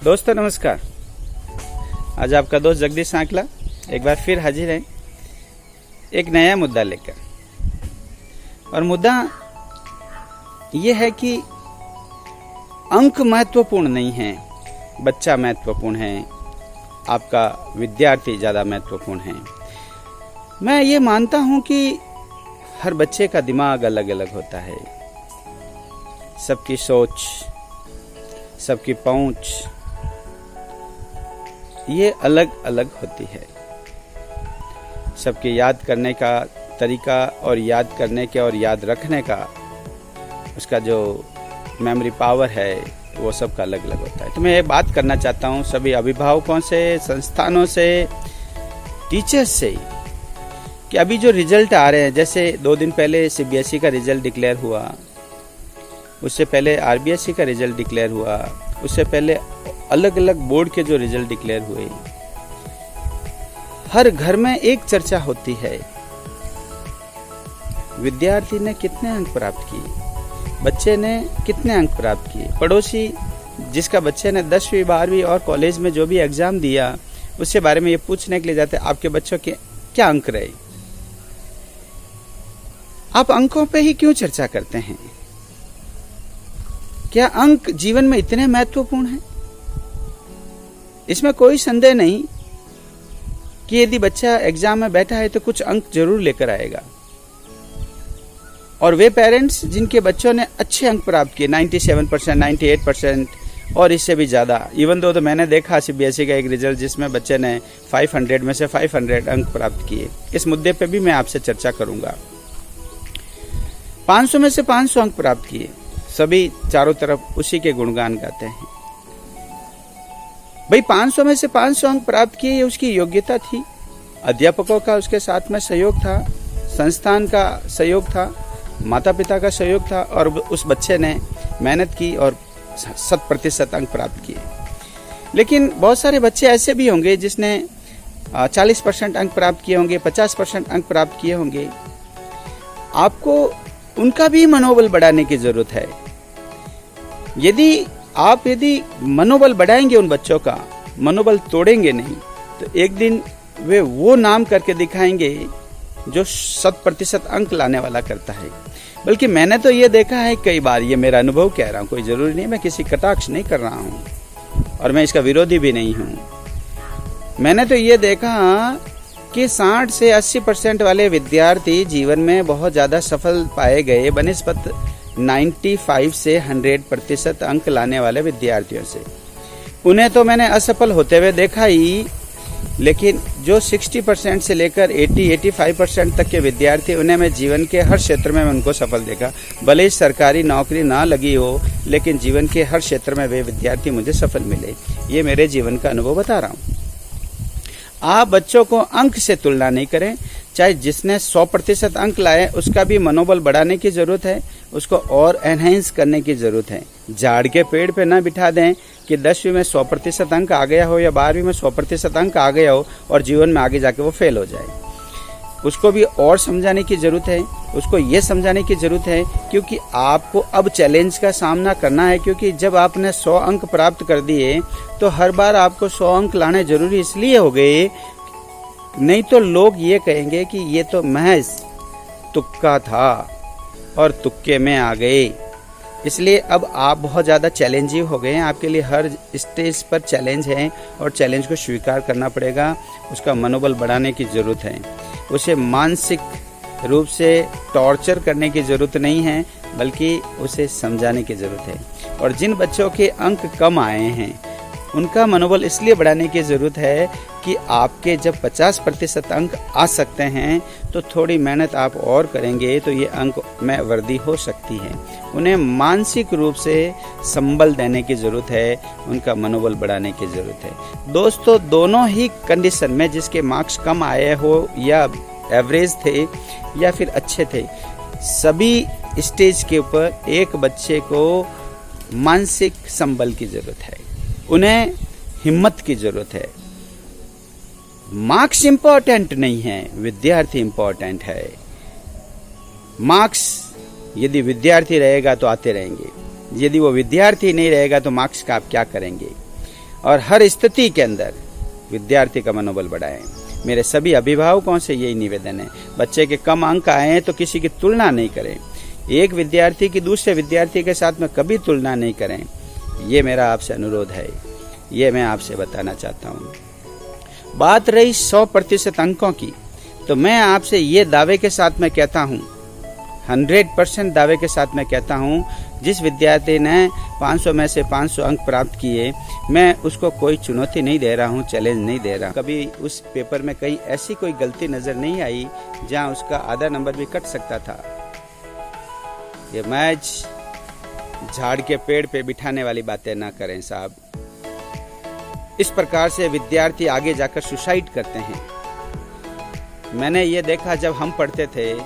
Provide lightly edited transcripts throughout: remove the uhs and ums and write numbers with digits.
दोस्तों नमस्कार। आज आपका दोस्त जगदीश सांकला एक बार फिर हाजिर है एक नया मुद्दा लेकर। और मुद्दा ये है कि अंक महत्वपूर्ण नहीं है, बच्चा महत्वपूर्ण है, आपका विद्यार्थी ज़्यादा महत्वपूर्ण है। मैं ये मानता हूँ कि हर बच्चे का दिमाग अलग अलग होता है, सबकी सोच, सबकी पहुँच ये अलग अलग होती है। सबके याद करने का तरीका और याद करने के और याद रखने का उसका जो मेमोरी पावर है वो सबका अलग अलग होता है। तो मैं ये बात करना चाहता हूँ सभी अभिभावकों से, संस्थानों से, टीचर्स से कि अभी जो रिजल्ट आ रहे हैं, जैसे 2 दिन पहले सीबीएसई का रिजल्ट डिक्लेयर हुआ, उससे पहले आरबीएसई का रिजल्ट डिक्लेयर हुआ, उससे पहले अलग अलग बोर्ड के जो रिजल्ट डिक्लेयर हुए, हर घर में एक चर्चा होती है, विद्यार्थी ने कितने अंक प्राप्त किए, बच्चे ने कितने अंक प्राप्त किए। पड़ोसी जिसका बच्चे ने 10वीं 12वीं और कॉलेज में जो भी एग्जाम दिया उसके बारे में ये पूछने के लिए जाते हैं आपके बच्चों के क्या अंक रहे। आप अंकों पे ही क्यों चर्चा करते हैं? क्या अंक जीवन में इतने महत्वपूर्ण हैं? इसमें कोई संदेह नहीं कि यदि बच्चा एग्जाम में बैठा है तो कुछ अंक जरूर लेकर आएगा। और वे पेरेंट्स जिनके बच्चों ने अच्छे अंक प्राप्त किए, 97%, 98% और इससे भी ज्यादा, इवन दो, तो मैंने देखा सीबीएसई का एक रिजल्ट जिसमें बच्चे ने 500 में से 500 अंक प्राप्त किए। इस मुद्दे पे भी मैं आपसे चर्चा करूंगा। 500 में से 500 अंक प्राप्त किए, सभी चारों तरफ उसी के गुणगान गाते हैं। भाई 500 में से 500 अंक प्राप्त किए, ये उसकी योग्यता थी, अध्यापकों का उसके साथ में सहयोग था, संस्थान का सहयोग था, माता पिता का सहयोग था, और उस बच्चे ने मेहनत की और 100% अंक प्राप्त किए। लेकिन बहुत सारे बच्चे ऐसे भी होंगे जिसने 40% अंक प्राप्त किए होंगे, 50% अंक प्राप्त किए होंगे। आपको उनका भी मनोबल बढ़ाने की जरूरत है। यदि मनोबल बढ़ाएंगे, उन बच्चों का मनोबल तोड़ेंगे नहीं, तो एक दिन वे वो नाम करके दिखाएंगे जो 100% अंक लाने वाला करता है। बल्कि मैंने तो ये देखा है कई बार, ये मेरा अनुभव कह रहा हूँ, कोई जरूरी नहीं, मैं किसी कटाक्ष नहीं कर रहा हूँ और मैं इसका विरोधी भी नहीं हूँ। मैंने तो ये देखा कि 60 से 80% वाले विद्यार्थी जीवन में बहुत ज्यादा सफल पाए गए बनिस्बत 95 से 100% अंक लाने वाले विद्यार्थियों से। उन्हें तो मैंने असफल होते हुए देखा ही, लेकिन जो 60% से लेकर 80-85% तक के विद्यार्थी, उन्हें मैं जीवन के हर क्षेत्र में उनको सफल देखा। भले ही सरकारी नौकरी ना लगी हो, लेकिन जीवन के हर क्षेत्र में वे विद्यार्थी मुझे सफल मिले। ये मेरे जीवन का अनुभव बता रहा हूँ। आप बच्चों को अंक से तुलना नहीं करें। चाहे जिसने 100% अंक लाए, उसका भी मनोबल बढ़ाने की जरूरत है, उसको और एनहेंस करने की जरूरत है। झाड़ के पेड़ पे ना बिठा दें कि 10वीं में 100% अंक आ गया हो या 12वीं में 100% अंक आ गया हो और जीवन में आगे जाके वो फेल हो जाए। उसको भी और समझाने की जरूरत है, उसको ये समझाने की जरूरत है क्योंकि आपको अब चैलेंज का सामना करना है। क्योंकि जब आपने 100 अंक प्राप्त कर दिए तो हर बार आपको 100 अंक लाने जरूरी इसलिए हो गए, नहीं तो लोग ये कहेंगे कि ये तो महज तुक्का था और तुक्के में आ गए। इसलिए अब आप बहुत ज़्यादा चैलेंजिंग हो गए हैं, आपके लिए हर स्टेज पर चैलेंज है और चैलेंज को स्वीकार करना पड़ेगा। उसका मनोबल बढ़ाने की ज़रूरत है, उसे मानसिक रूप से टॉर्चर करने की ज़रूरत नहीं है, बल्कि उसे समझाने की ज़रूरत है। और जिन बच्चों के अंक कम आए हैं उनका मनोबल इसलिए बढ़ाने की ज़रूरत है कि आपके जब 50% अंक आ सकते हैं तो थोड़ी मेहनत आप और करेंगे तो ये अंक में वृद्धि हो सकती है। उन्हें मानसिक रूप से संबल देने की ज़रूरत है, उनका मनोबल बढ़ाने की ज़रूरत है। दोस्तों, दोनों ही कंडीशन में, जिसके मार्क्स कम आए हो या एवरेज थे या फिर अच्छे थे, सभी स्टेज के ऊपर एक बच्चे को मानसिक संबल की ज़रूरत है, उन्हें हिम्मत की ज़रूरत है। मार्क्स इंपॉर्टेंट नहीं है, विद्यार्थी इंपॉर्टेंट है। मार्क्स यदि विद्यार्थी रहेगा तो आते रहेंगे, यदि वो विद्यार्थी नहीं रहेगा तो मार्क्स का आप क्या करेंगे। और हर स्थिति के अंदर विद्यार्थी का मनोबल बढ़ाएं। मेरे सभी अभिभावकों से यही निवेदन है, बच्चे के कम अंक आए हैं तो किसी की तुलना नहीं करें, एक विद्यार्थी की दूसरे विद्यार्थी के साथ में कभी तुलना नहीं करें। ये मेरा आपसे अनुरोध है, ये मैं आपसे बताना चाहता हूँ। बात रही 100% अंकों की, तो मैं आपसे ये दावे के साथ में कहता हूँ, 100% दावे के साथ मैं कहता हूँ, जिस विद्यार्थी ने 500 में से 500 अंक प्राप्त किए, मैं उसको कोई चुनौती नहीं दे रहा हूँ, चैलेंज नहीं दे रहा। कभी उस पेपर में कहीं ऐसी कोई गलती नजर नहीं आई जहाँ उसका आधा नंबर भी कट सकता था। ये मैच झाड़ के पेड़ पे बिठाने वाली बातें ना करें साहब। इस प्रकार से विद्यार्थी आगे जाकर सुसाइड करते हैं। मैंने ये देखा जब हम पढ़ते थे,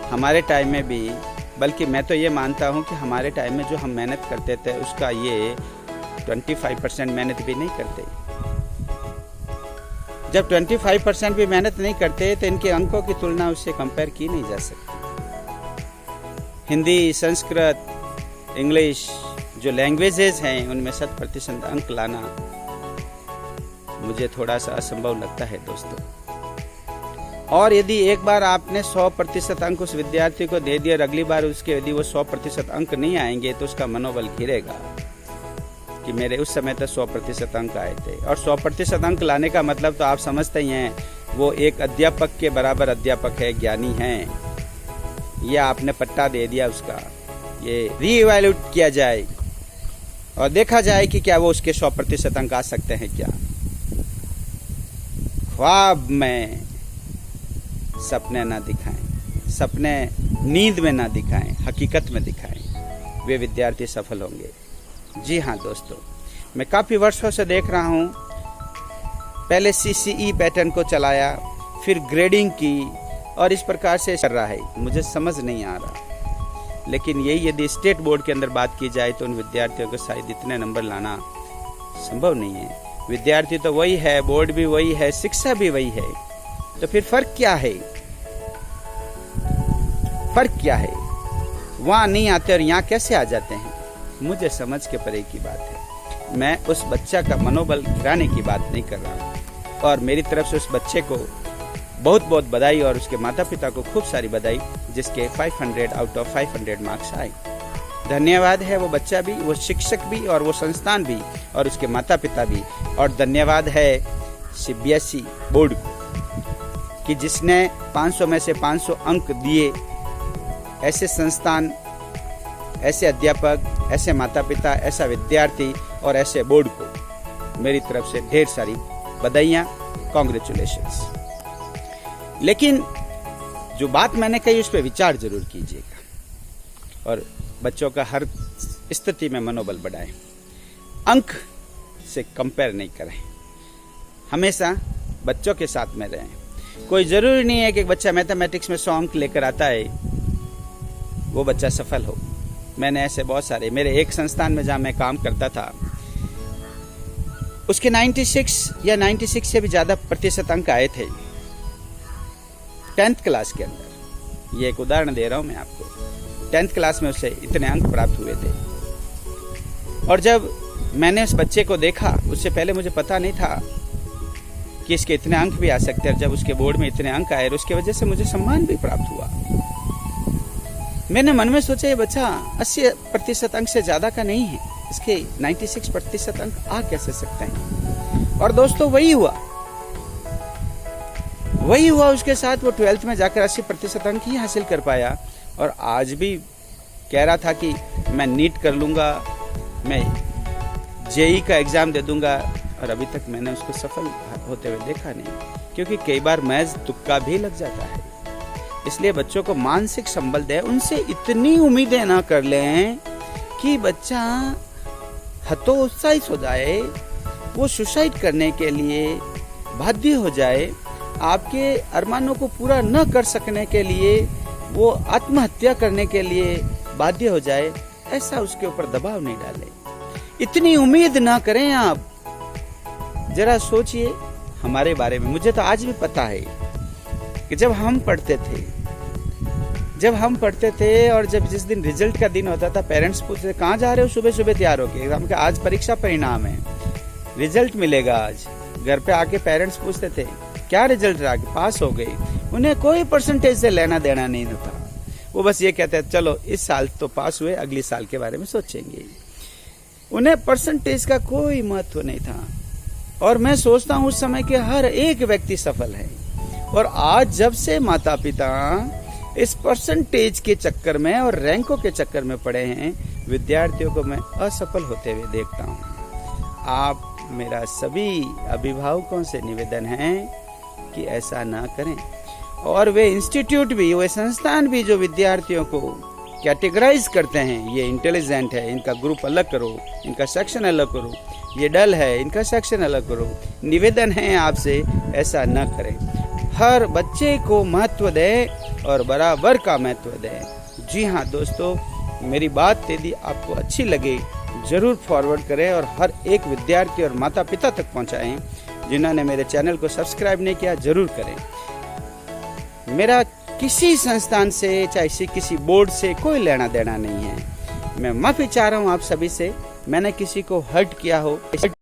हमारे टाइम में भी, बल्कि मैं तो ये मानता हूँ कि हमारे टाइम में जो हम मेहनत करते थे उसका ये 25% मेहनत भी नहीं करते। जब 25% भी मेहनत नहीं करते तो इनके अंकों की तुलना उससे कंपेयर की नहीं जा सकती। हिंदी, संस्कृत, इंग्लिश जो लैंग्वेजेस हैं उनमें 100% अंक लाना मुझे थोड़ा सा असंभव लगता है दोस्तों। और यदि एक बार आपने 100% अंक उस विद्यार्थी को दे दिया और अगली बार उसके यदि वो 100% अंक नहीं आएंगे तो उसका मनोबल गिरेगा कि मेरे उस समय तक 100% अंक आए थे। और 100% अंक लाने का मतलब तो आप समझते ही हैं, वो एक अध्यापक के बराबर अध्यापक है, ज्ञानी है। यह आपने पट्टा दे दिया उसका, ये रीइवैल्यूएट किया जाए और देखा जाए कि क्या वो उसके 100% अंक आ सकते हैं क्या। ख्वाब में सपने ना दिखाएं, सपने नींद में ना दिखाएं, हकीकत में दिखाएं, वे विद्यार्थी सफल होंगे। जी हाँ दोस्तों, मैं काफ़ी वर्षों से देख रहा हूँ, पहले CCE पैटर्न को चलाया, फिर ग्रेडिंग की और इस प्रकार से चल रहा है, मुझे समझ नहीं आ रहा। लेकिन यही यदि स्टेट बोर्ड के अंदर बात की जाए तो उन विद्यार्थियों को शायद इतने नंबर लाना संभव नहीं है। विद्यार्थी तो वही है, बोर्ड भी वही है, शिक्षा भी वही है, तो फिर फर्क क्या है? फर्क क्या है? वहां नहीं आते और यहाँ कैसे आ जाते हैं? मुझे समझ के परे की बात है। मैं उस बच्चा का मनोबल गिराने की बात नहीं कर रहा हूँ। और मेरी तरफ से उस बच्चे को बहुत बहुत बधाई और उसके माता पिता को खूब सारी बधाई, जिसके 500 आउट ऑफ 500 मार्क्स आए। धन्यवाद है वो बच्चा भी, वो शिक्षक भी और वो संस्थान भी और उसके माता पिता भी। और धन्यवाद है CBSE बोर्ड को कि जिसने 500 में से 500 अंक दिए। ऐसे संस्थान, ऐसे अध्यापक, ऐसे माता पिता, ऐसा विद्यार्थी और ऐसे बोर्ड को मेरी तरफ से ढेर सारी बधाइयाँ, कॉन्ग्रेचुलेशंस। लेकिन जो बात मैंने कही उस पर विचार जरूर कीजिएगा और बच्चों का हर स्थिति में मनोबल बढ़ाएं। अंक से कंपेयर नहीं करें, हमेशा बच्चों के साथ में रहें। कोई जरूरी नहीं है कि एक बच्चा मैथमेटिक्स में 100 अंक लेकर आता है वो बच्चा सफल हो। मैंने ऐसे बहुत सारे, मेरे एक संस्थान में जहाँ मैं काम करता था उसके 96 या 96 से भी ज्यादा प्रतिशत अंक आए थे 10th क्लास के अंदर। ये एक उदाहरण दे रहा हूं मैं आपको। 10th क्लास में उसे इतने अंक प्राप्त हुए थे। और जब मैंने उस बच्चे को देखा, उससे पहले मुझे पता नहीं था कि इसके इतने अंक भी आ सकते हैं। जब उसके बोर्ड में इतने अंक आए और उसकी वजह से मुझे सम्मान भी प्राप्त हुआ। मैंने मन में सोचा ये बच्चा 80% अंक से ज्यादा का नहीं है, इसके 96% अंक आ कैसे सकते हैं। और दोस्तों वही हुआ उसके साथ। वो 12th में जाकर 80% अंक ही हासिल कर पाया और आज भी कह रहा था कि मैं नीट कर लूंगा, मैं JEE का एग्जाम दे दूंगा। और अभी तक मैंने उसको सफल होते हुए देखा नहीं, क्योंकि कई बार महज तुक्का भी लग जाता है। इसलिए बच्चों को मानसिक संबल दें, उनसे इतनी उम्मीदें ना कर लें कि बच्चा हतोत्साहित हो जाए, वो सुसाइड करने के लिए बाध्य हो जाए, आपके अरमानों को पूरा न कर सकने के लिए वो आत्महत्या करने के लिए बाध्य हो जाए। ऐसा उसके ऊपर दबाव नहीं डालें, इतनी उम्मीद ना करें। आप जरा सोचिए हमारे बारे में। मुझे तो आज भी पता है कि जब हम पढ़ते थे और जब जिस दिन रिजल्ट का दिन होता था, पेरेंट्स पूछते कहाँ जा रहे हो सुबह सुबह तैयार होके, हम आज परीक्षा परिणाम है। रिजल्ट मिलेगा आज। घर पे आके पेरेंट्स पूछते थे क्या रिजल्ट रहा, पास हो गए। उन्हें कोई परसेंटेज से लेना देना नहीं होता। वो बस ये कहते हैं चलो इस साल तो पास हुए, अगले साल के बारे में सोचेंगे। उन्हें परसेंटेज का कोई महत्व नहीं था। और मैं सोचता हूँ उस समय के हर एक व्यक्ति सफल है। और आज जब से माता पिता इस परसेंटेज के चक्कर में और रैंकों के चक्कर में पड़े हैं, विद्यार्थियों को मैं असफल होते हुए देखता हूँ। आप मेरा सभी अभिभावकों से निवेदन है कि ऐसा ना करें। और वे इंस्टीट्यूट भी, वे संस्थान भी जो विद्यार्थियों को कैटेगराइज करते हैं, ये इंटेलिजेंट है इनका ग्रुप अलग करो, इनका सेक्शन अलग करो, ये डल है इनका सेक्शन अलग करो, निवेदन है आपसे ऐसा न करें। हर बच्चे को महत्व दें और बराबर का महत्व दें। जी हाँ दोस्तों, मेरी बात यदि आपको अच्छी लगे जरूर फॉरवर्ड करें और हर एक विद्यार्थी और माता पिता तक पहुंचाएं। जिन्होंने मेरे चैनल को सब्सक्राइब नहीं किया जरूर करें। मेरा किसी संस्थान से चाहे किसी बोर्ड से कोई लेना देना नहीं है। मैं माफी चाह रहा हूं आप सभी से, मैंने किसी को हर्ट किया हो